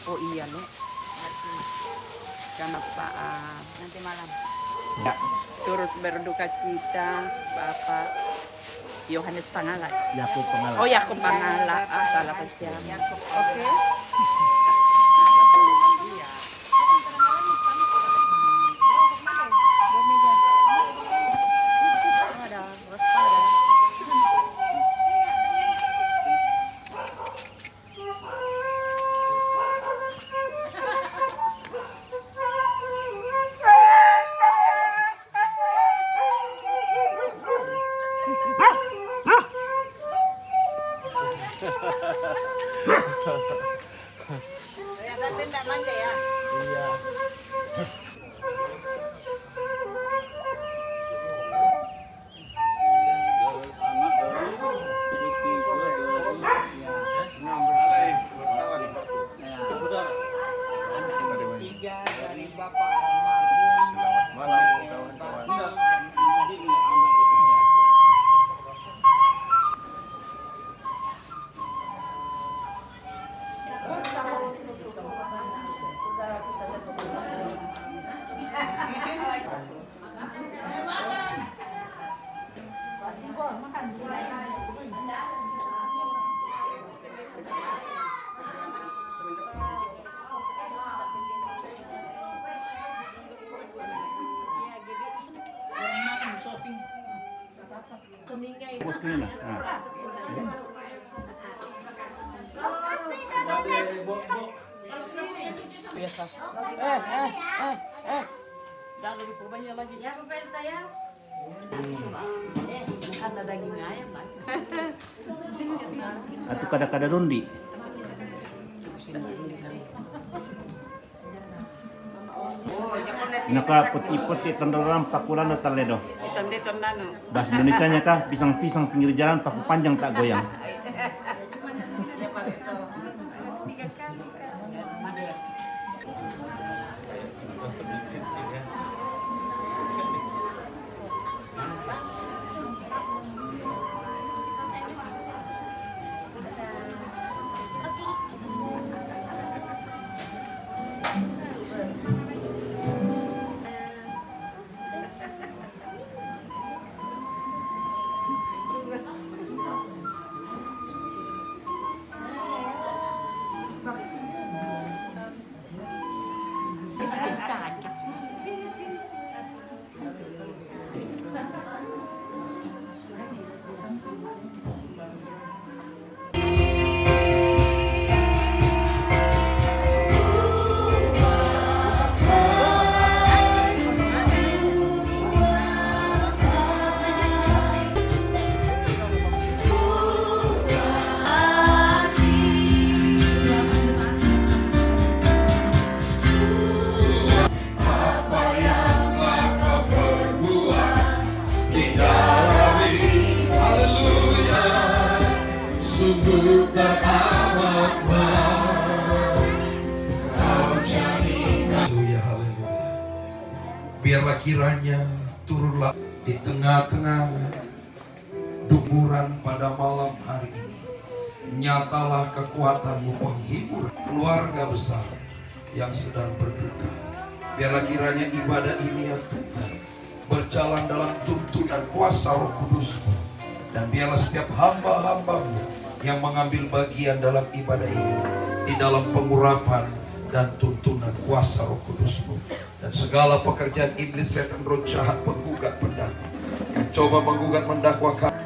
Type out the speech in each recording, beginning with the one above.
Oh iya nih. Karena Pak Nanti malam. ya, turut berduka cita Bapak Yohanes Pangala. Yakub Pangala. Oh Yakub Pangala. Salah kesian. Oke. Tapi tidak manja ya. Iya. Tiga dari Bapak almarhum. Selamat malam kawan-kawan. Postingnya lah. Nah. Biasa. Jangan lupa banyak lagi. Ya, pemerintah ya. Bukan ada daging ayam lagi. Atau kada-kada rundi. Naka putih-putih tendoran pakulan atau ledo. Itu nano. Bahasa Indonesianya kah pisang-pisang pinggir jalan paku panjang tak goyang. Haleluya, haleluya. Biarlah kiranya turunlah di tengah-tengah dukuran pada malam hari ini. Nyatalah kekuatanmu penghibur keluarga besar yang sedang berduka. Biarlah kiranya ibadah ini ya Tuhan berjalan dalam tuntunan kuasa Roh Kudus-Mu. Dan biarlah setiap hamba-hamba-Mu yang mengambil bagian dalam ibadah ini di dalam pengurapan dan tuntunan kuasa Roh Kudus-Mu. Dan segala pekerjaan iblis, setan, roh jahat, penggugat, pendakwa yang coba menggugat mendakwa kami,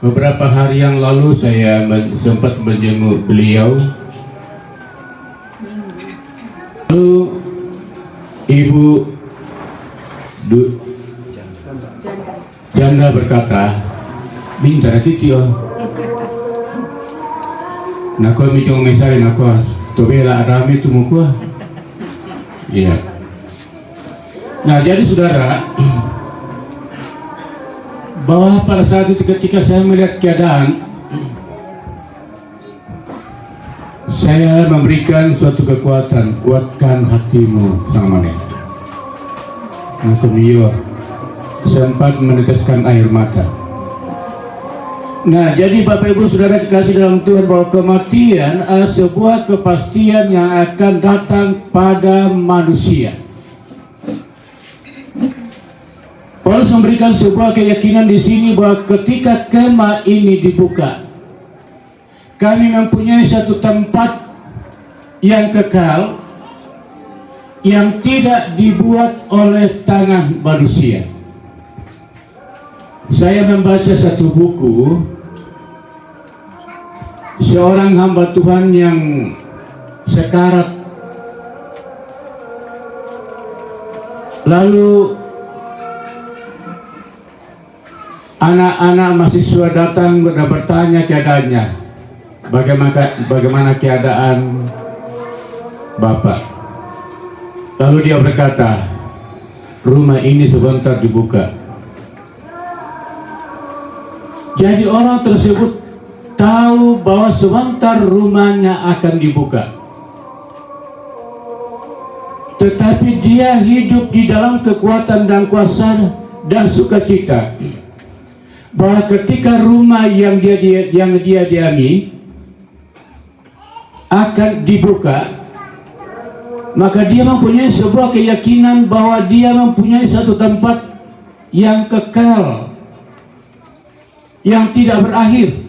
Beberapa hari yang lalu saya sempat menjenguk beliau. Lalu Ibu Janda berkata, "Bintara titio. Nako mijong mesari nako tobela adami tumuku." Iya. Nah, jadi saudara, bahwa pada saat itu ketika saya melihat keadaan, saya memberikan suatu kekuatan, kuatkan hatimu sama mana. Nah, kemiyo sempat meneteskan air mata. Nah, jadi Bapak Ibu Saudara kekasih dalam Tuhan, bahwa kematian adalah sebuah kepastian yang akan datang pada manusia. Paulus memberikan sebuah keyakinan di sini bahwa ketika kemah ini dibuka, kami mempunyai satu tempat yang kekal yang tidak dibuat oleh tangan manusia. Saya membaca satu buku seorang hamba Tuhan yang sekarat, lalu anak-anak mahasiswa datang dan bertanya keadaannya, bagaimana keadaan Bapak. Lalu dia berkata, rumah ini sebentar dibuka. Jadi orang tersebut tahu bahwa sebentar rumahnya akan dibuka. Tetapi dia hidup di dalam kekuatan dan kuasa dan sukacita, bahwa ketika rumah yang dia diami akan dibuka, maka dia mempunyai sebuah keyakinan bahwa dia mempunyai satu tempat yang kekal, yang tidak berakhir.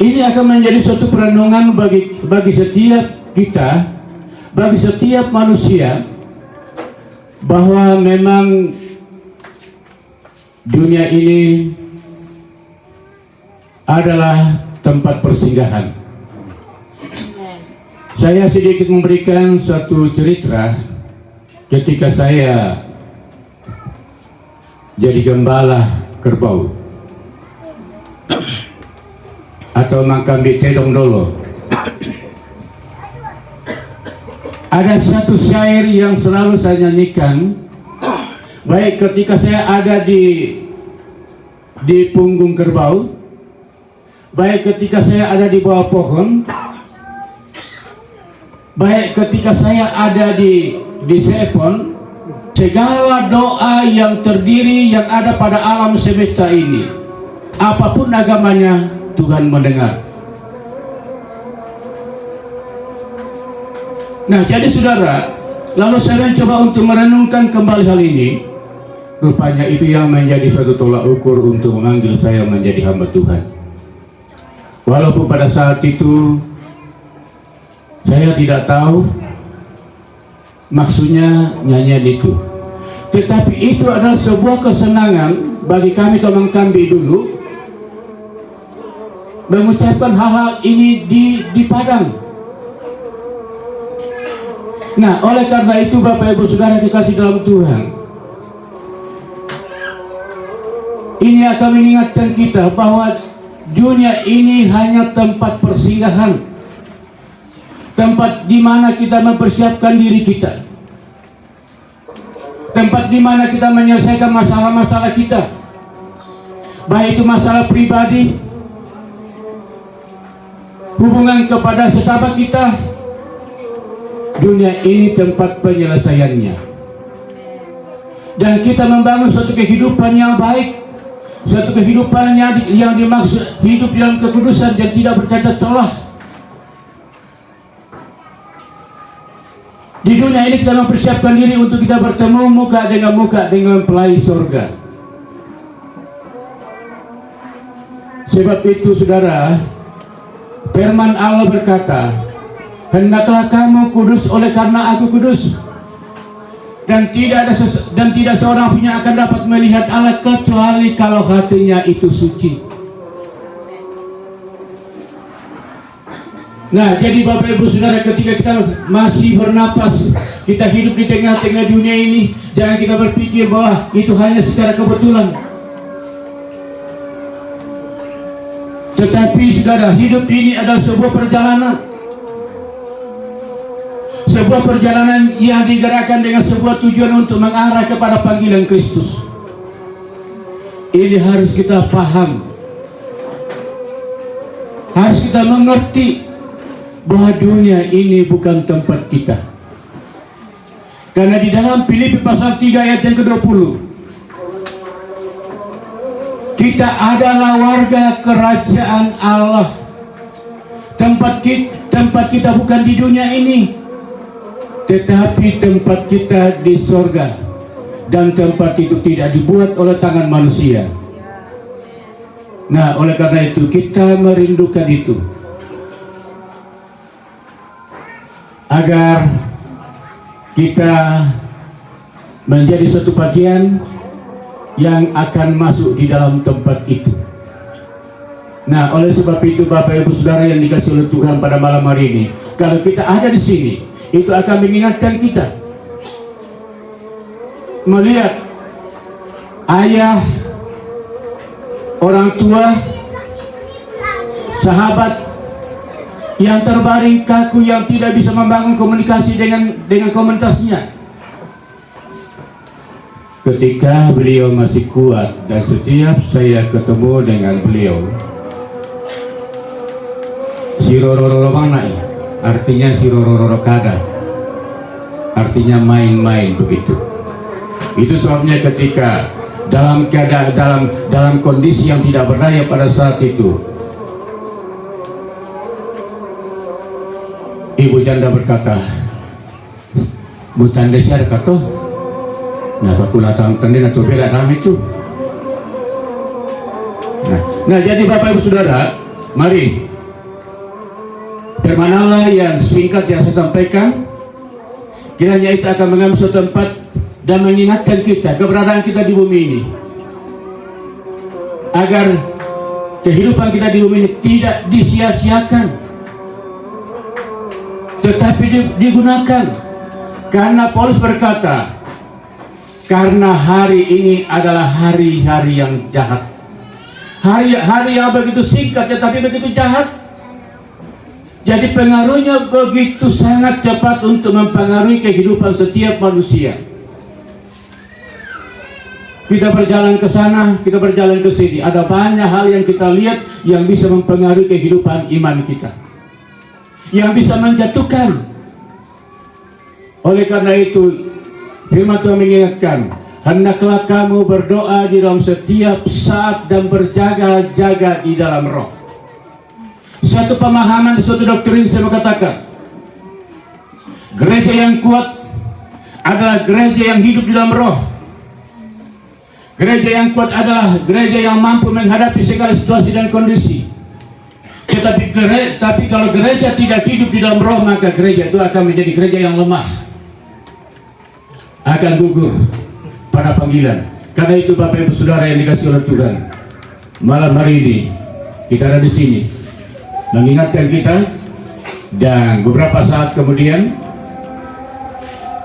Ini akan menjadi suatu perenungan bagi setiap kita, bagi setiap manusia, bahwa memang dunia ini adalah tempat persinggahan. Saya sedikit memberikan suatu cerita ketika saya jadi gembala kerbau atau Mangkambi Tedong Dolo. Ada satu syair yang selalu saya nyanyikan, baik ketika saya ada di punggung kerbau, baik ketika saya ada di bawah pohon, baik ketika saya ada di seepon. Segala doa yang terdiri yang ada pada alam semesta ini, apapun agamanya, Tuhan mendengar. Nah, jadi saudara, lalu saya mencoba untuk merenungkan kembali hal ini. Rupanya itu yang menjadi suatu tolak ukur untuk memanggil saya menjadi hamba Tuhan. Walaupun pada saat itu saya tidak tahu maksudnya nyanyian itu, tetapi itu adalah sebuah kesenangan bagi kami Tomang Kambi dulu mengucapkan hal-hal ini di Padang. Nah, oleh karena itu Bapak Ibu Saudara dikasih dalam Tuhan, ini akan mengingatkan kita bahwa dunia ini hanya tempat persinggahan, tempat di mana kita mempersiapkan diri kita, tempat di mana kita menyelesaikan masalah-masalah kita, baik itu masalah pribadi, hubungan kepada sesama kita. Dunia ini tempat penyelesaiannya, dan kita membangun suatu kehidupan yang baik, suatu kehidupan yang dimaksud hidup dalam kekudusan dan tidak bercacat celah. Di dunia ini kita mempersiapkan diri untuk kita bertemu muka dengan pelai surga. Sebab itu saudara, firman Allah berkata, hendaklah kamu kudus oleh karena aku kudus. dan tidak seorang pun yang akan dapat melihat Allah kecuali kalau hatinya itu suci. Nah, jadi Bapak Ibu Saudara, ketika kita masih bernapas, kita hidup di tengah-tengah dunia ini, jangan kita berpikir bahwa itu hanya secara kebetulan. Tetapi saudara, hidup ini adalah sebuah perjalanan. Sebuah perjalanan yang digerakkan dengan sebuah tujuan untuk mengarah kepada panggilan Kristus. Ini harus kita paham. Harus kita mengerti bahwa dunia ini bukan tempat kita. Karena di dalam Filipi pasal 3 ayat yang ke-20, kita adalah warga kerajaan Allah. Tempat kita bukan di dunia ini, tetapi tempat kita di sorga. Dan tempat itu tidak dibuat oleh tangan manusia. Nah, oleh karena itu kita merindukan itu, agar kita menjadi satu bagian yang akan masuk di dalam tempat itu. Nah, oleh sebab itu Bapak Ibu Saudara yang dikasihi oleh Tuhan pada malam hari ini, kalau kita ada di sini, itu akan mengingatkan kita melihat ayah, orang tua, sahabat yang terbaring kaku, yang tidak bisa membangun komunikasi dengan komunitasnya. Ketika beliau masih kuat, dan setiap saya ketemu dengan beliau, sirororo mana ya? Artinya sirororo kada, artinya main-main begitu. Itu sebabnya ketika dalam kondisi yang tidak berdaya pada saat itu, Ibu janda berkata, "Bu tanda siapa kata? Nah, aku latang tanda atau bela kami itu." Nah, jadi Bapak Ibu Saudara, mari firman Allah yang singkat yang saya sampaikan, kiranya itu akan mengambil suatu tempat dan mengingatkan kita keberadaan kita di bumi ini, agar kehidupan kita di bumi ini tidak disia-siakan, tetapi digunakan. Karena Paulus berkata, karena hari ini adalah hari-hari yang jahat, hari yang begitu singkat tetapi begitu jahat. Jadi pengaruhnya begitu sangat cepat untuk mempengaruhi kehidupan setiap manusia. Kita berjalan ke sana, kita berjalan ke sini, ada banyak hal yang kita lihat yang bisa mempengaruhi kehidupan iman kita, yang bisa menjatuhkan. Oleh karena itu firman Tuhan mengingatkan, hendaklah kamu berdoa di dalam setiap saat dan berjaga-jaga di dalam roh. Satu pemahaman, suatu doktrin saya mengatakan, gereja yang kuat adalah gereja yang hidup di dalam roh. Gereja yang kuat adalah gereja yang mampu menghadapi segala situasi dan kondisi. Tapi kalau gereja tidak hidup di dalam roh, maka gereja itu akan menjadi gereja yang lemah, akan gugur pada panggilan. Karena itu Bapak Ibu Saudara yang dikasihi oleh Tuhan, malam hari ini kita ada di sini mengingatkan kita, dan beberapa saat kemudian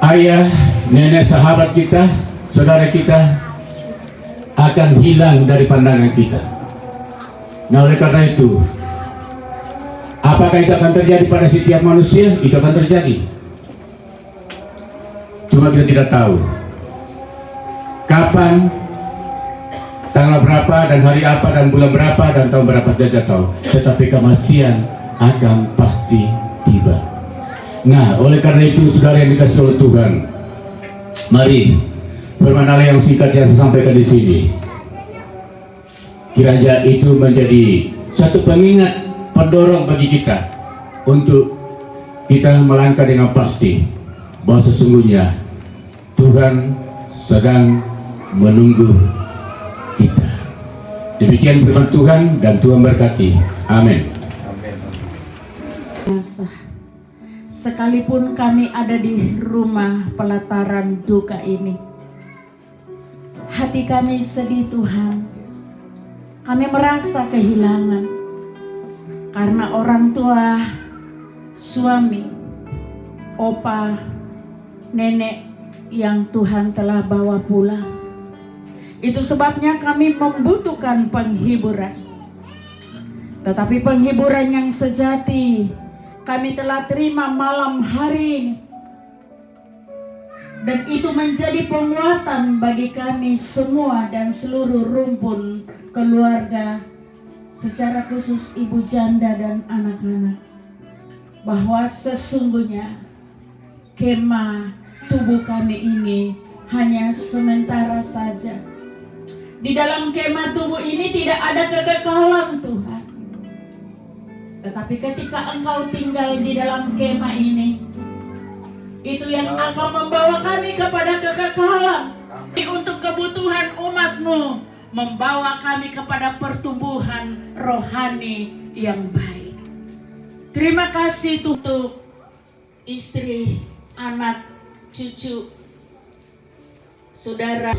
ayah, nenek, sahabat kita, saudara kita akan hilang dari pandangan kita. Nah, oleh karena itu, apakah itu akan terjadi pada setiap manusia? Itu akan terjadi. Cuma kita tidak tahu kapan, tanggal berapa, dan hari apa, dan bulan berapa, dan tahun berapa, tidak tahu. Tetapi kematian akan pasti tiba. Nah, oleh karena itu saudara yang dikasihi oleh Tuhan, mari firman Allah yang singkat yang saya sampaikan di sini, kiranya itu menjadi satu pengingat, pendorong bagi kita untuk kita melangkah dengan pasti bahwa sesungguhnya Tuhan sedang menunggu kita. Demikian firman Tuhan, dan Tuhan berkati. Amin. sekalipun kami ada di rumah pelataran duka ini, hati kami sedih Tuhan. Kami merasa kehilangan karena orang tua, suami, opa, nenek yang Tuhan telah bawa pulang. Itu sebabnya kami membutuhkan penghiburan. Tetapi penghiburan yang sejati kami telah terima malam hari ini. Dan itu menjadi penguatan bagi kami semua dan seluruh rumpun keluarga, secara khusus ibu janda dan anak-anak, bahwa sesungguhnya kemah tubuh kami ini hanya sementara saja. Di dalam kemah tubuh ini tidak ada kekekalan Tuhan. Tetapi ketika Engkau tinggal di dalam kemah ini, itu yang akan membawa kami kepada kekekalan. Untuk kebutuhan umat-Mu, membawa kami kepada pertumbuhan rohani yang baik. Terima kasih untuk istri, anak, cucu, saudara.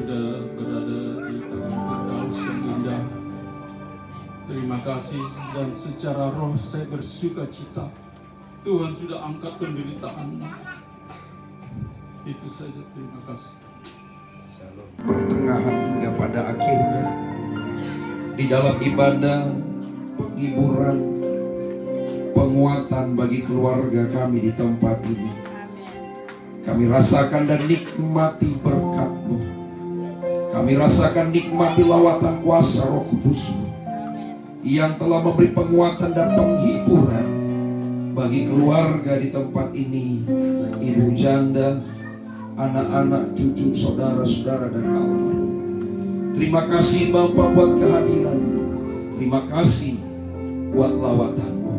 sudah berada di tangan Firdaus yang indah. Terima kasih, dan secara roh saya bersuka cita. Tuhan sudah angkat penderitaan. Itu saja, terima kasih. Pertengahan hingga pada akhirnya, di dalam ibadah, penghiburan, penguatan bagi keluarga kami di tempat ini. Kami rasakan dan nikmati berkat-Mu. Kami rasakan nikmati lawatan kuasa Roh Kudus-Mu yang telah memberi penguatan dan penghiburan bagi keluarga di tempat ini, ibu janda, anak-anak, cucu, saudara-saudara, dan almarhum. Terima kasih Bapa buat kehadiran. Terima kasih buat lawatan-Mu.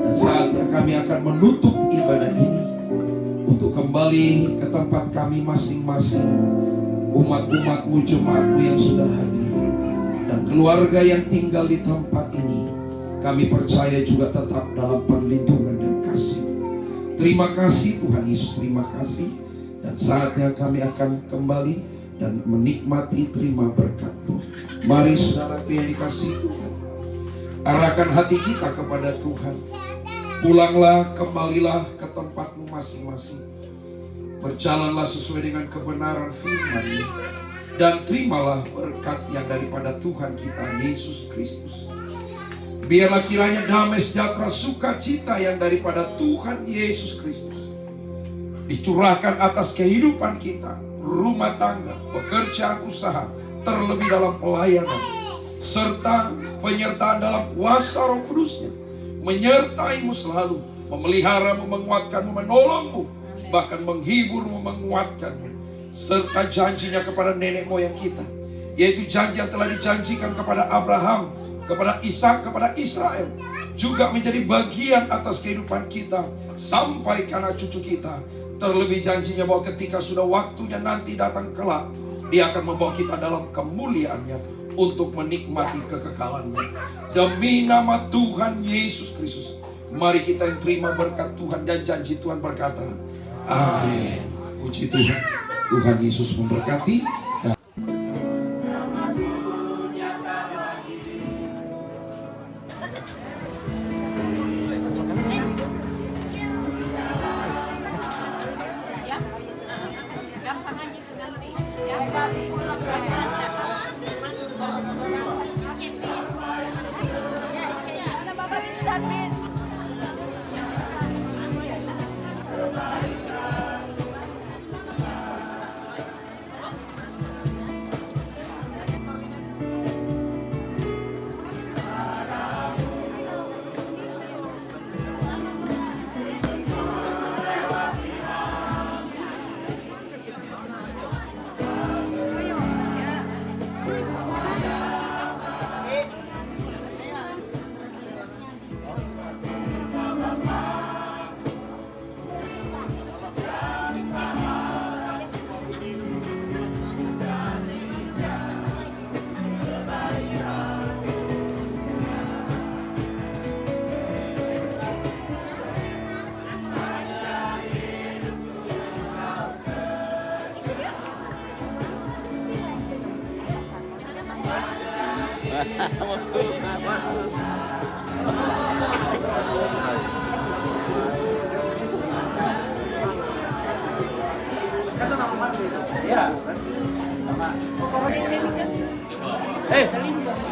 Dan saatnya kami akan menutup ibadah ini untuk kembali ke tempat kami masing-masing. Umat-umat-Mu, jemaat-Mu yang sudah hadir, dan keluarga yang tinggal di tempat ini, kami percaya juga tetap dalam perlindungan dan kasih. Terima kasih Tuhan Yesus, terima kasih. Dan saatnya kami akan kembali dan menikmati terima berkat-Mu. Mari saudaraku yang dikasihi Tuhan, arahkan hati kita kepada Tuhan. Pulanglah, kembalilah ke tempat-Mu masing-masing. Berjalanlah sesuai dengan kebenaran firman-Mu, dan terimalah berkat yang daripada Tuhan kita Yesus Kristus. Biarlah kiranya damai, sejahtera, sukacita yang daripada Tuhan Yesus Kristus dicurahkan atas kehidupan kita, rumah tangga, pekerjaan, usaha, terlebih dalam pelayanan, serta penyertaan dalam kuasa Roh Kudus-Nya, menyertai-Mu selalu, memelihara-Mu, menguatkan-Mu, menolong-Mu, bahkan menghibur-Mu, menguatkan-Mu, serta janjinya kepada nenek moyang kita, yaitu janji yang telah dijanjikan kepada Abraham, kepada Ishak, kepada Israel, juga menjadi bagian atas kehidupan kita sampai ke anak cucu kita. Terlebih janjinya bahwa ketika sudah waktunya nanti datang kelak, Dia akan membawa kita dalam kemuliaannya untuk menikmati kekekalannya. Demi nama Tuhan Yesus Kristus, mari kita yang terima berkat Tuhan dan janji Tuhan berkata, amin. Puji Tuhan. Tuhan Yesus memberkati.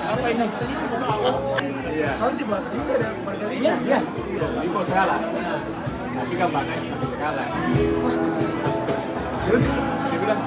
Apa ini? Soalnya dibuat juga ada margarinnya. Iya. Ini kok salah. Tapi kan makanya salah. Terus dia bilang,